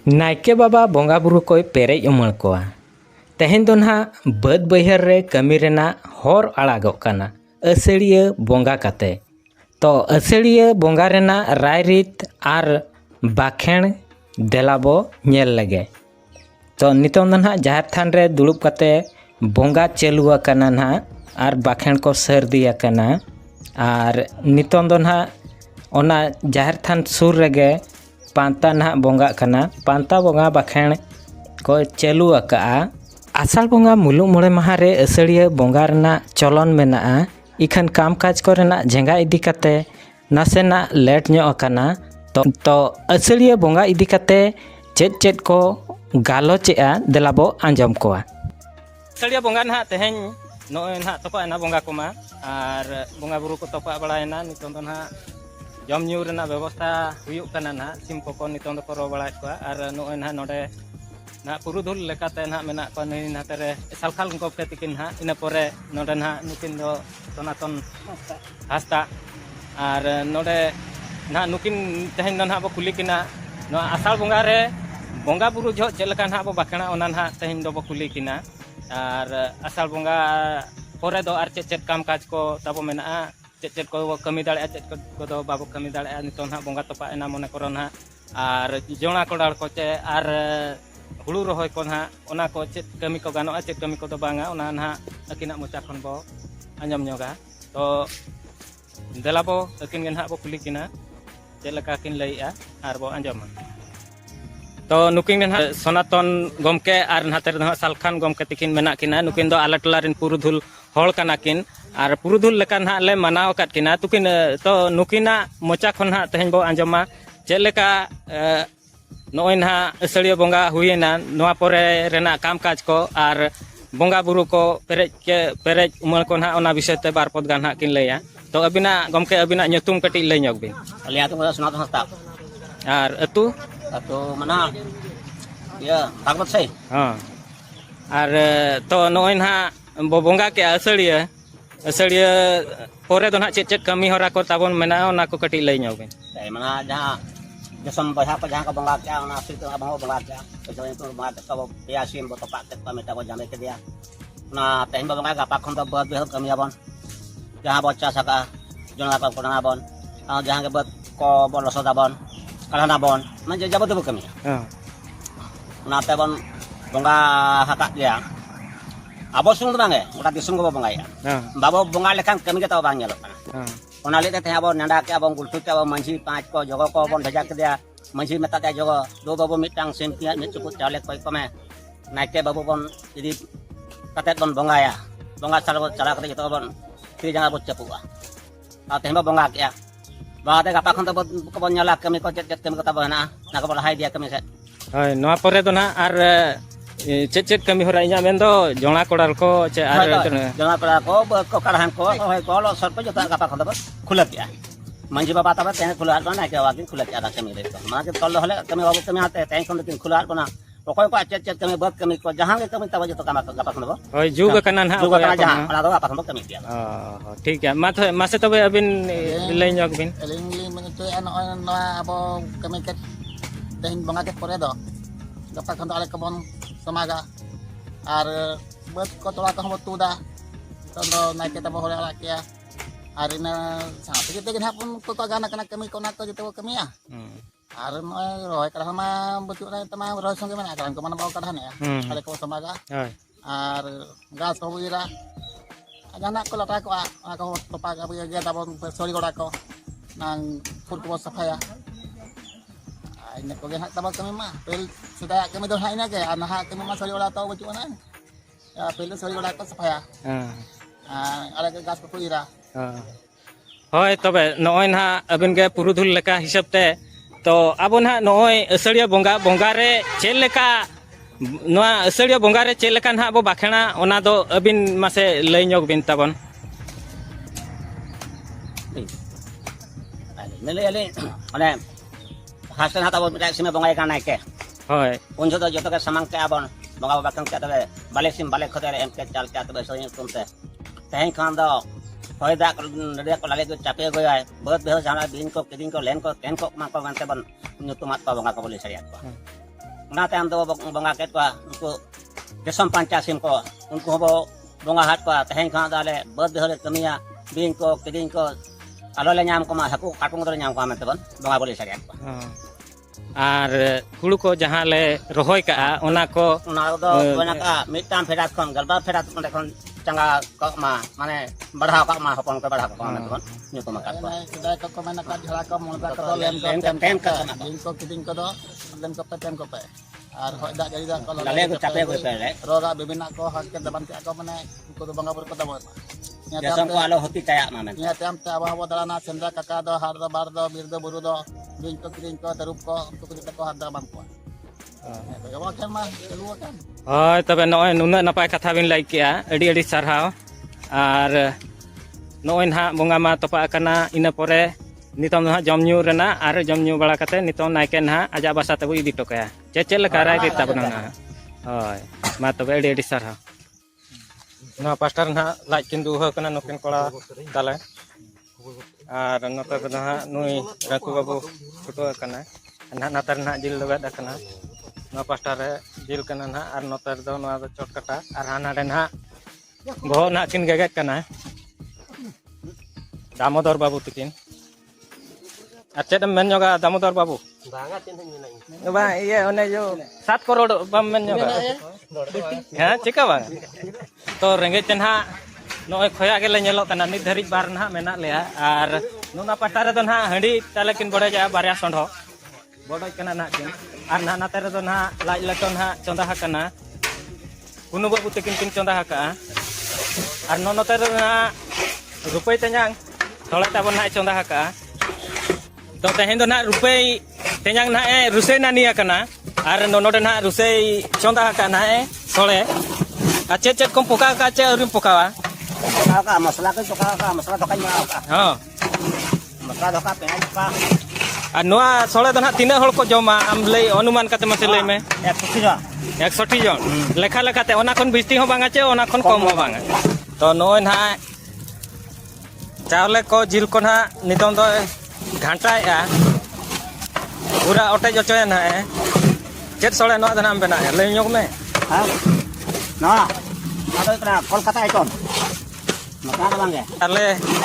Nike बाबा बोंगा बुरु कोई Perez उमड़ कोआ तेहेन दो ना बद बैहर रे कमी रेना हर आड़ागोग काना असड़िया बोंगा काते तो असड़िया बोंगा रेना राय रीत आर बाखेण देलाबो नेल लगे तो नितों दो ना जाहिर थान रे दुड़ुब काते बोंगा चलुआ काना ना आर बाखेण को सर्दिया काना आर नितों दो ना ओना जाहिर थान सुर रेगे पांता ना बोंगा काना पांता बोंगा बाखेण को चलू आका आसाल बोंगा मुलुग मोड़े माह रे असड़िया बोंगा रेना चलन मेना इखन काम काज को रेना झेंगा इदी काते नासेना लेट ᱧᱚᱜ आकाना तो असड़िया बोंगा इदी काते चेद चेद को गालोचेआ देलाबो आंजम कोआ असड़िया बोंगा ना तेहेन नोय ना तोपा बोंगा कोमा आर बोंगा बुरु को तोपा बड़ायना नितों दो ना जम ᱧᱩ ᱨᱮᱱᱟᱜ ᱵᱮᱵᱚᱥᱛᱟ ᱦᱩᱭᱩᱜ ᱠᱟᱱᱟ ᱱᱟ ᱥᱤᱢ ᱠᱚᱠᱚ ᱱᱤᱛᱚᱝ ᱫᱚᱠᱚ ᱨᱚ ᱵᱟᱲᱟᱭᱮᱫ ᱠᱚᱣᱟ ᱟᱨ ᱱᱚᱜᱼᱚᱭ ᱱᱟ ᱱᱚᱰᱮ ᱱᱟ ᱯᱩᱨᱩᱫᱷᱩᱞ ᱞᱮᱠᱟᱛᱮ ᱱᱟ ᱢᱮᱱᱟᱜ ᱠᱚᱣᱟ ᱱᱩᱭ ᱱᱟᱛᱮᱨᱮ ᱥᱟᱞᱠᱷᱟᱞ ᱜᱚᱢᱠᱮ ᱛᱤᱠᱤᱱ ᱱᱟ ᱤᱱᱟᱹ ᱯᱚᱨᱮ ᱱᱚᱰᱮ ᱱᱟ ᱱᱩᱠᱤᱱ ᱫᱚ ᱥᱚᱱᱟᱛᱚᱱ ᱦᱟᱸᱥᱫᱟ ᱟᱨ ᱱᱚᱰᱮ ᱱᱟ ᱱᱩᱠᱤᱱ ᱛᱮᱦᱮᱧ ᱫᱚ ᱱᱟ ᱵᱚ ᱠᱩᱞᱤ ᱠᱤᱱᱟ ᱱᱚᱣᱟ ᱟᱥᱟᱲ ᱵᱚᱸᱜᱟ ᱨᱮ ᱵᱚᱸᱜᱟ ᱵᱩᱨᱩ ᱡᱚᱦᱚᱜ ᱪᱮᱫ ᱞᱮᱠᱟ ᱱᱟ ᱵᱚ ᱵᱟᱠᱷᱮᱬᱟ ᱚᱱᱟ ᱱᱟ ᱛᱮᱦᱮᱧ ᱫᱚ ᱵᱚ ᱠᱩᱞᱤ ᱠᱤᱱᱟ ᱟᱨ ᱟᱥᱟᱲ ᱵᱚᱸᱜᱟ ᱯᱚᱨᱮ ᱫᱚ ᱟᱨ ᱪᱮᱫ ᱪᱮᱫ ᱠᱟᱢ ᱠᱟᱡ ᱠᱚ ᱛᱟᱵᱚ ᱢᱮᱱᱟᱜᱼᱟ चेद को कमी दाड़ा चेद को बाबू कमी दाड़ा नितों ना बोंगा तोपा एना मने करो ना और जोड़ा कोड़ाड़ को चे और हुड़ू रहोय को ना ओना को चेद कमी को गानोआ चेद कमी को दो बांगा ओना ना अकिना मोचा खन बो आंजम ᱧᱚᱜᱟ तो देलाबो अकिन गे ना बो कुली किना चेद लका किन लईआ आर बो आंजमा तो नुकिन ना सनातन गमके और नाते रे सालखान गमके तिकिन मेना किना नुकिन दो आला टला रिन पुरुधुल हड़ काना किन और पुरुधुल लेका ना ले मनाव काट किना तुकिन तो नुकिना मोचा खन ना तेहेन बो आंजमा चेद लेका नोय ना असड़िया बोंगा हुयेना नोआ परे रेना काम काज को और बोंगा बुरु को पेरेज उमर को ना ओना विषय ते बार पद गान ना किन लैया तो अबिना गमके अबिना ᱧᱩᱛᱩᱢ कटी लई ᱧᱚᱜ बिन अलिया तो सनातन हस्ता और अतु तो मना या भागवत से हां और तो नोय ना बो बोंगा के असड़िया असड़िया परे दो ना चेद चेद कमी होरा को ताबन मेना ओना को कटी लई ᱧᱚᱜ बिन मना जहां जसम बहा को जहां का बंगा क्या ना सिर तो बंगा बंगा क्या तो बात का या सिम बो तपा के मेटा को जाने के दिया ना तेहन बंगा गापा खन तो बहुत बेहद कमी आबन जहां बच्चा सका जोना का कोना बन जहां के बत को बन लसदा बन कलाना बन मन जब तो कमी हां ना ते बन बंगा हका दिया अब सुन बांगे गोटा दिसुम को बंगाया बाबो बंगा लेखान कमी के तो बांग ñeलो kana ओना लेते थे अब नेडा के अब गुलटू के अब मंझी पांच को जगह को बन भेजा के दिया मंझी में ता जगह दो बाबू मिटांग सेम पिया में चुकु चावले कोई को में नाइके बाबू बन यदि कते बन बंगाया बंगा चला के जतो बन फिर जहां बो चपुआ ता तेहम बंगा के बाते गापा खन तो बन ñala कमी को चेत कमी को ता बना ना को हाई दिया कमी से हाय नोआ परे दो ना आर चेद चेद कमी होरा इኛ मेन दो जोड़ा कोड़ाल को चे आर जोड़ा कोड़ाल को करहन को होय को लो सर पे जता गापा खन तो खुला गया मंजी बाबा तब तेन खुला बना के वाकिन खुला के आदा कमी रे तो मां के तल हले कमी बाबू कमी आते तेन खन तो खुला बना ओकोय को चेद चेद कमी बहुत कमी को जहां के कमी तब जतो कामा गापा खन बो होय जुग कना ना जुग कना जहां ओला दो गापा खन कमी दिया ठीक है मासे तबे अबिन लई ᱧᱚᱜ बिन एलिंगली मन तो ना अब कमी के तेहन बंगा के परे दो गापा खन आले कबन समागा और बस को तोड़ा को तुदा तो नाइके तब होले आला किया और इन साथ के तेन हापुन तो गाना कना कमी को ना तो जतो कमिया और नय रोय करा मा बचु ना तमा रोय संगे मना करा को मन बाव कढ़ा ने आले को समागा और गास को बुइरा गाना को लटा को तोपा का बुइया तब सोरी गोड़ा को नांग फुट को सफाया इन को गेना तब कमी मा पेल सुदा कमी दो हाइना के ना कमी मा सोरी गोड़ा तो बचु ना पेल सोरी गोड़ा को सफाया आले के गास को बुइरा होय तबे नोय ना अबिन के पुरुधुल लेका हिसाब ते तो अब ना नोय असड़िया बोंगा बोंगा रे चेल लेका नोआ असड़िया बोंगा रे चेल लेका ना बो बाखेणा ओना दो अबिन मासे लई ᱧᱚᱜ बिन ताबन ले माने हासन हाता बो मिटा सिमे बोंगा का नाइके होय उन जो जतो के सामान के आबन बोंगा बाकन के तबे बाले सिम बाले खतरे एम के चाल के तबे सही तुमते तेहन खान दो होय दा नडिया को लाले को चापे गयो है बहुत बेहो जाना दिन को किदिन को लेन को तेन को मा को गानते बन ᱧᱩᱛᱩᱢᱟत को बोंगा को बोले सरिया को Nah tayang do bonga ket ko unku desam pancasim ko unku hobo bonga hat ko tehen kha dale bad hore kamiya bin ko kidin ko alo le nyam ko ma haku katung do nyam ko amete bon bonga boli sariat ko আর হুড়ু কো যাহা লে রহয় কা ওনা কো una do bana ka mitam ferat kon galba ferat kon kon changa ko ma mane badha ko ma hopon ko badha ko amete bon nyu ko makat ko Kedai ko main nak jhala ko mulga ko lem ko tem ka bin ko kiding ko do lem ko pe tem ko pe ar hoi dak jadi dak ko lale ko cape ko pele roga bibina ko hak ke daban ke ko mane ko do bangga ber ko do desam ko alo hoti taya ma men nya tem te awa dalana sendra kaka do har do bar do bir do buru do bin ko kiding ko darup ko untuk kita ko har da bang ko ya wa kan mah keluar kan হয় তবে নয় নুনা নাপায় কথা বিন লাই কেয়া আডি আডি সারহাও আর নয় না বঙ্গা মা তপা কানা ইনা পরে নিতম না জম নিউ রেনা আর জম নিউ বাড়া কাতে নিতম নাইকে না আজা বাসা তবু ইদি টকায়া চে লেকা রাই দিতা বনা না হয় মা তবে আডি আডি সারহাও না পাস্টার না লাইক কিন দুহ কানা নকিন কড়া তালে আর নতে না নুই রাকু বাবু ফটো কানা না নাতার না জিল লগাদ কানা ना पास्टा रे जिल कना ना और नोतर दो ना दो चटकटा और हाना रे ना बहो ना किन गगत कना दामोदर बाबू तिकिन अच्छा तो मेन जोगा दामोदर बाबू बांगा चिन्ह मिलाई बा ये ओने जो 7 करोड़ बम मेन जोगा हां चिका बा तो रेंगे चन्हा नोय खोया गेले नेलो कना नि धरी बार ना मेना लेया और नुना पास्टा रे दो ना हंडी ताले किन बड़े जा बारया संढो बड़ो कना ना किन আর না নাতে রে না লাজ লাটো না চন্দা হাকানা কুনু বাবু তেকিন কিন চন্দা হাকা আর ননতে রে না রুপাই তেঞ্জাং থলে তাবন না চন্দা হাকা তো তেহেন দো না রুপাই তেঞ্জাং না এ রুসে না নিয়া কানা আর ননতে না রুসে চন্দা হাকা না এ থলে আচে চেট কম পোকা কা চে উরিম পোকাওয়া ka masala ko ka masala to kanya ka হ্যাঁ masala do ka penai ka আর নোয়া সলে দো না তিনা হল কো জমা আম লই অনুমান কাতে মতে লই মে 160 জন লেখা লেখাতে ওনা খন বিস্তি হো বাঙা চে ওনা খন কম হো বাঙা তো নয় না চাওলে কো জিল কো না নিতম দো ঘাটায়া পুরা অটে জচয় না চেট সলে নোয়া দনাম বেনা লই ñok me ha na ado kena kolkata ikon maka da bange তাহলে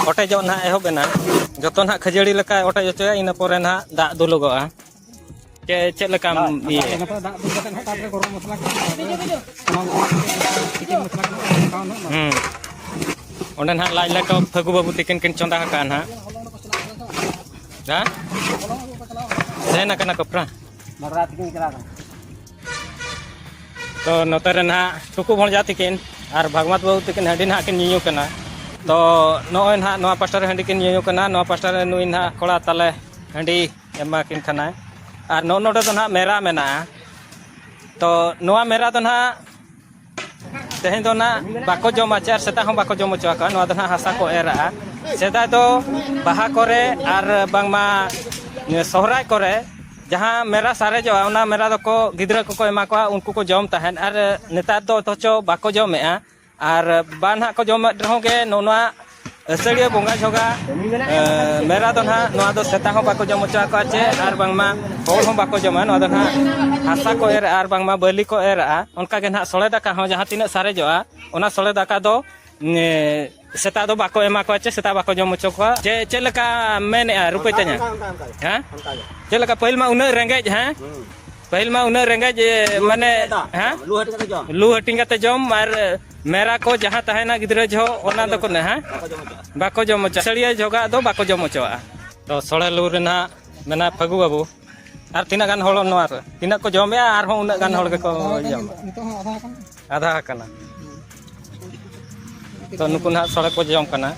অটে জ না এহো বেনা যত না খজড়ি লেখা অটে জচয় ইনা পরে না দা দুলগা चे लेका ये ओंडे ना लाज लेका फगु बाबू तिकिन किन चंदा का ना सेना कना कपरा mara tikin kira तो नोतर ना टुकु भण जाति किन आर भगवत बाबू तिकिन हंडी ना किन नियो कना तो नोय ना नोआ पास्टर हंडी किन नियो कना नोआ पास्टर नुई ना कोड़ा तले हंडी एमा किन खाना और नोटे तो ना मेरा मेना तो नोआ मेरा तो ना तेहें तो ना बाको जमा चार सेता हम बाको जम चुका नोआ तो ना हासा को एरा सेदा तो बाहा करे और बांगमा सोहराय करे जहाँ मेरा सारे जो ना मेरा तो को गिद्रा को एमा को उनको को जम तहन और नेतार तो तोचो बाको जमे और बान को जम रहोगे नोना असड़िया बोंगा झोगा मेरा तो ना नोआ दो सेता हो बाको जम चुका को चे और बांगमा होल हो बाको जमा नोआ दो ना हासा को एर और बांगमा बलि को एर उनका के ना सोले दाका हो जहाँ तीन सारे जो ओना सोले दाका दो सेता दो बाको एमा को चे सेता बाको जम चुका चे चेलका मेन रुपए त냐 हां चेलका पहिल मा उन रेंगेज हां पहिल मा उन रेंगेज माने हां लू हटिंग कते जम और मेरा को जहाँ तहना गिद्रा जो ओना दो को ना हां बाको जम सड़िया झोगा दो बाको जम चोआ तो सोले लू रेना मेना फगु बाबू और तीना गान होल नोआ तीना को जमे और हो उना गान होल के को जम आधा कना तो नुकुन हा सोले को जम कना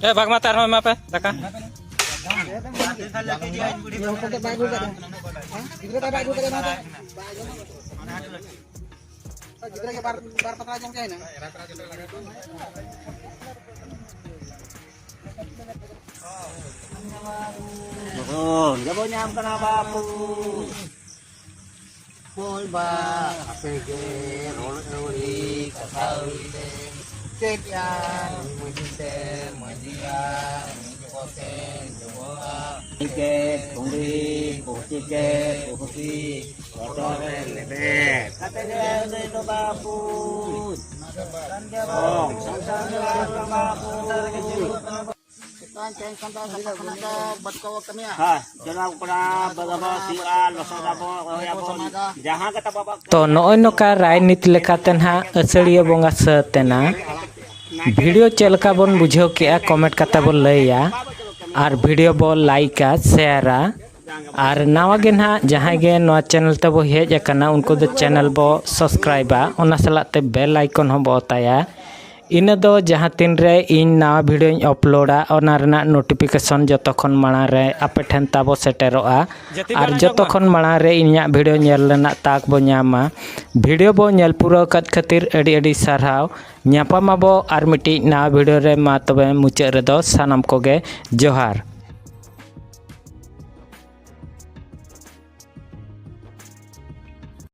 ए भगमा तार में पे दका oh jabo nyam kana bapu Boy ba apege rol roli kasaulite cetian mujisen majira mujosen jowa Tiket, kundi, tiket, kuhusi, kotor, lebet. Katanya itu bagus. Oh, sama bagus. Kita ceng kantor kantor buat kau kami ya. Ha, jangan pernah berapa sial, losong apa, ya pun. Jangan kata bapak. तो नॉय नोका राजनीति लेकाते ना असलिया बोंगा सतेना video चलका bone बुझाव के comment कता बोल लैया और video बोल लाइका शेयरा और नवा गे ना जहाँ गे नवा चैनल तब हेज अकना उनको दो चैनल बो सब्सक्राइबा ओना सलाते बेल आइकन हो बताया इन दो जहाँ तीन रे इन नवा वीडियो अपलोडा ओना रना नोटिफिकेशन जतखन माड़ा रे आपे ठेन ताबो सेटेरोआ और जतखन माड़ा रे इन्या वीडियो नेल लेना ताक बो ᱧᱟᱢᱟ वीडियो बो नेल पूरा कत खातिर अडी अडी सारहाव ᱧᱟᱯᱟᱢᱟᱵो और मिटी नवा वीडियो रे मा तबे मुचाद रे दो सानाम कोगे जोहार।